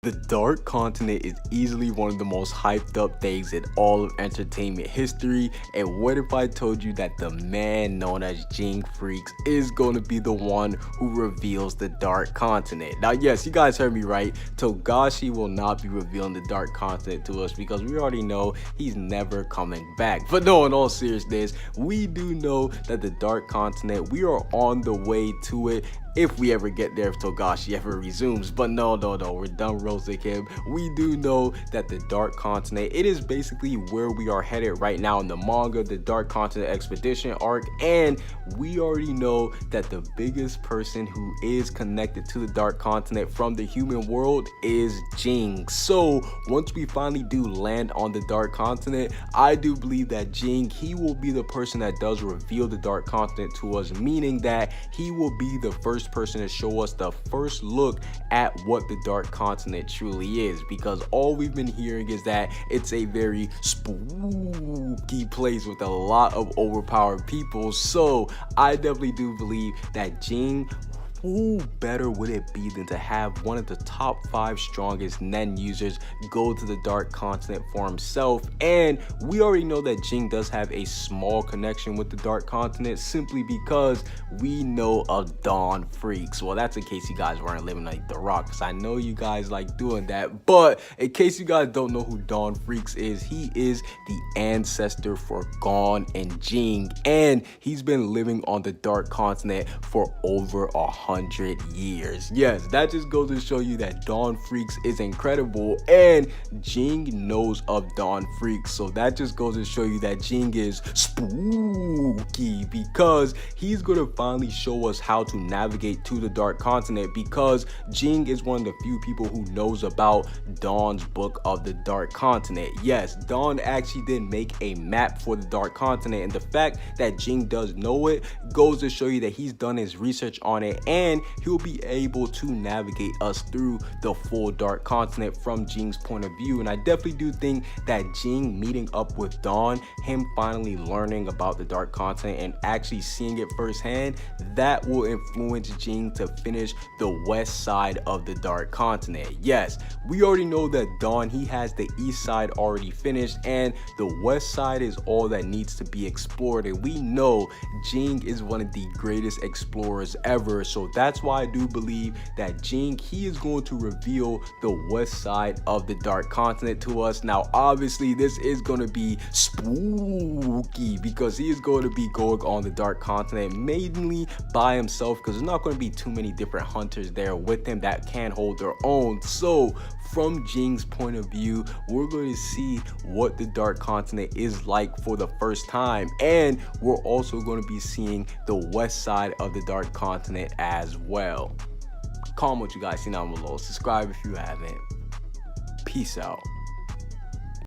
The Dark Continent is easily one of the most hyped up things in all of entertainment history, and what if I told you that the man known as Ging Freaks is going to be the one who reveals the Dark Continent? Now yes, you guys heard me right, Togashi will not be revealing the Dark Continent to us because we already know he's never coming back. But no, in all seriousness, we do know that the Dark Continent, we are on the way to it, if we ever get there, if Togashi ever resumes. But no, we're done roasting him. We do know that the Dark Continent, it is basically where we are headed right now in the manga, the Dark Continent Expedition arc, and we already know that the biggest person who is connected to the Dark Continent from the human world is Ging. So once we finally do land on the Dark Continent, I do believe that Ging, he will be the person that does reveal the Dark Continent to us, meaning that he will be the first person to show us the first look at what the Dark Continent truly is, because all we've been hearing is that it's a very spooky place with a lot of overpowered people. So I definitely do believe that Ging, who better would it be than to have one of the top 5 strongest Nen users go to the Dark Continent for himself? And we already know that Ging does have a small connection with the Dark Continent simply because we know of Dawn Freaks. Well, that's in case you guys weren't living like The Rock, because I know you guys like doing that. But in case you guys don't know who Dawn Freaks is, he is the ancestor for Gon and Ging, and he's been living on the Dark Continent for over 100 years. Yes, that just goes to show you that Dawn Freaks is incredible, and Ging knows of Dawn Freaks. So that just goes to show you that Ging is spooky, because he's gonna finally show us how to navigate to the Dark Continent, because Ging is one of the few people who knows about Dawn's book of the Dark Continent. Yes, Dawn actually did make a map for the Dark Continent, and the fact that Ging does know it goes to show you that he's done his research on it, and he'll be able to navigate us through the full Dark Continent from Jing's point of view. And I definitely do think that Ging meeting up with Dawn, him finally learning about the Dark Continent and actually seeing it firsthand, that will influence Ging to finish the west side of the Dark Continent. Yes, we already know that Dawn, he has the east side already finished, and the west side is all that needs to be explored, and we know Ging is one of the greatest explorers ever. So that's why I do believe that Ging, he is going to reveal the west side of the Dark Continent to us. Now obviously this is going to be spooky because he is going to be going on the Dark Continent mainly by himself, because there's not going to be too many different hunters there with him that can hold their own. So from Jing's point of view, we're going to see what the Dark Continent is like for the first time, and we're also going to be seeing the west side of the Dark Continent as well. Comment what you guys see down below. Subscribe if you haven't. Peace out.